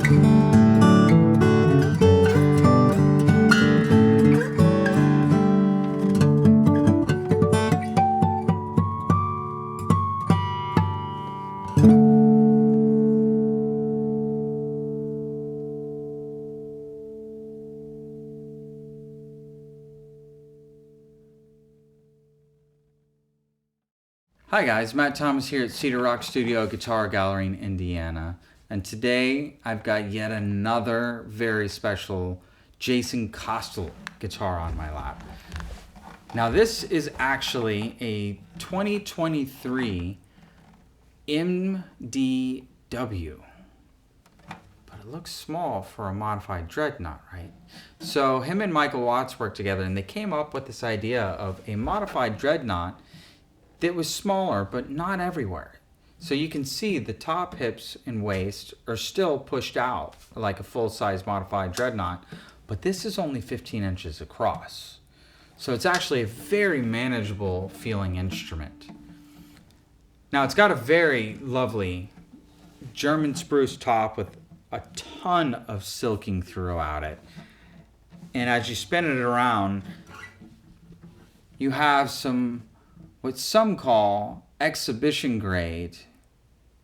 Hi guys, Matt Thomas here at Cedar Rock Studio Guitar Gallery in Indiana. And today I've got yet another very special Jason Kostal guitar on my lap. Now this is actually a 2023 MDW. But it looks small for a modified dreadnought, right? So him and Michael Watts worked together and they came up with this idea of a modified dreadnought that was smaller, but not everywhere. So you can see the top hips and waist are still pushed out like a full-size modified dreadnought, but this is only 15 inches across. So it's actually a very manageable feeling instrument. Now it's got a very lovely German spruce top with a ton of silking throughout it. And as you spin it around, you have what some call exhibition grade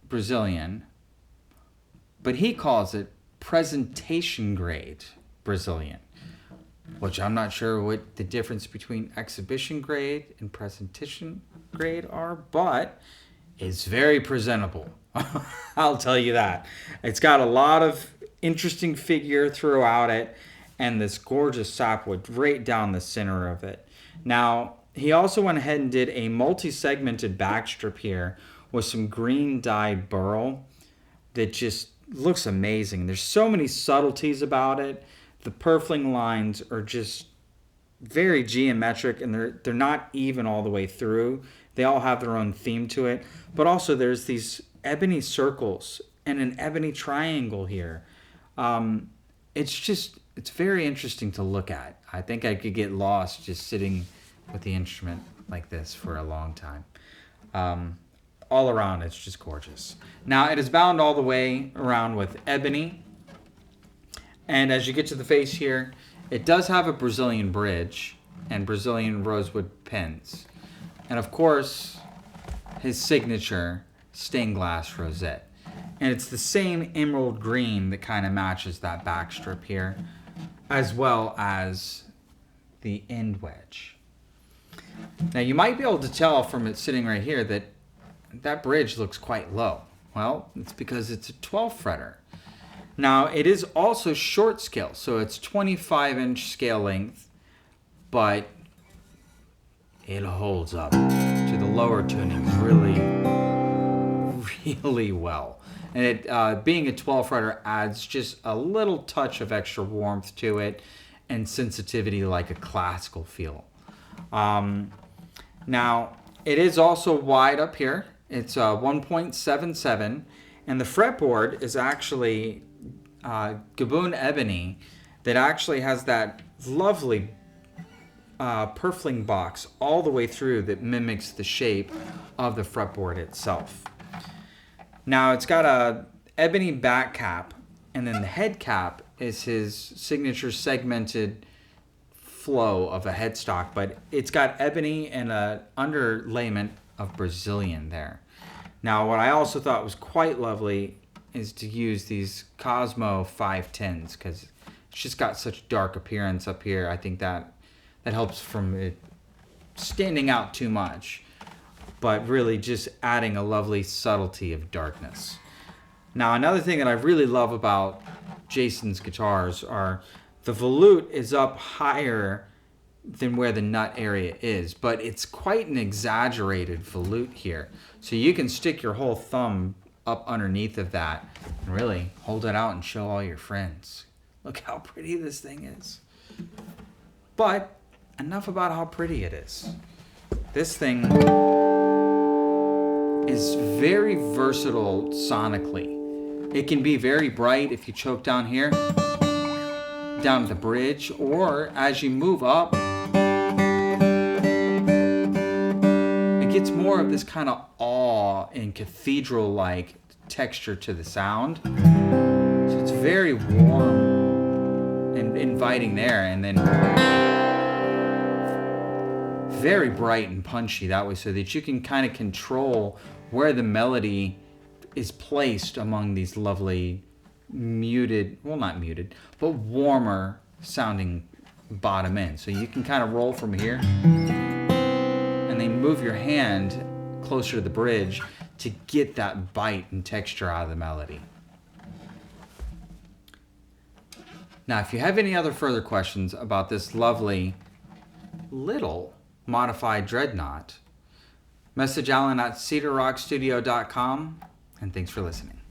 Brazilian, but he calls it presentation grade Brazilian, which I'm not sure what the difference between exhibition grade and presentation grade are, but it's very presentable. I'll tell you that. It's got a lot of interesting figure throughout it and this gorgeous sapwood right down the center of it. Now, he also went ahead and did a multi-segmented backstrip here with some green dyed burl that just looks amazing. There's so many subtleties about it. The purfling lines are just very geometric and they're not even all the way through. They all have their own theme to it. But also there's these ebony circles and an ebony triangle here. It's very interesting to look at. I think I could get lost just sitting with the instrument like this for a long time. All around, it's just gorgeous. Now, it is bound all the way around with ebony. And as you get to the face here, it does have a Brazilian bridge and Brazilian rosewood pins. And of course, his signature stained glass rosette. And it's the same emerald green that kind of matches that backstrip here, as well as the end wedge. Now you might be able to tell from it sitting right here that that bridge looks quite low. Well, it's because it's a 12 fretter. Now it is also short scale, so it's 25-inch scale length, but it holds up to the lower tuning really well. And it being a 12 fretter adds just a little touch of extra warmth to it and sensitivity like a classical feel. Now, it is also wide up here. It's 1.77, and the fretboard is actually Gaboon ebony that actually has that lovely purfling box all the way through that mimics the shape of the fretboard itself. Now, it's got a ebony back cap, and then the head cap is his signature segmented flow of a headstock, but it's got ebony and an underlayment of Brazilian there. Now, what I also thought was quite lovely is to use these Cosmo 510s because it's just got such dark appearance up here. I think that helps from it standing out too much, but really just adding a lovely subtlety of darkness. Now, another thing that I really love about Jason's guitars are the volute is up higher than where the nut area is, but it's quite an exaggerated volute here. So you can stick your whole thumb up underneath of that and really hold it out and show all your friends. Look how pretty this thing is. But enough about how pretty it is. This thing is very versatile sonically. It can be very bright if you choke down here, down at the bridge, or as you move up, it gets more of this kind of awe and cathedral-like texture to the sound. So it's very warm and inviting there, and then very bright and punchy that way, so that you can kind of control where the melody is placed among these lovely muted, well, not muted, but warmer sounding bottom end. So you can kind of roll from here and then move your hand closer to the bridge to get that bite and texture out of the melody. Now, if you have any other further questions about this lovely little modified dreadnought, message Alan at cedarrockstudio.com, and thanks for listening.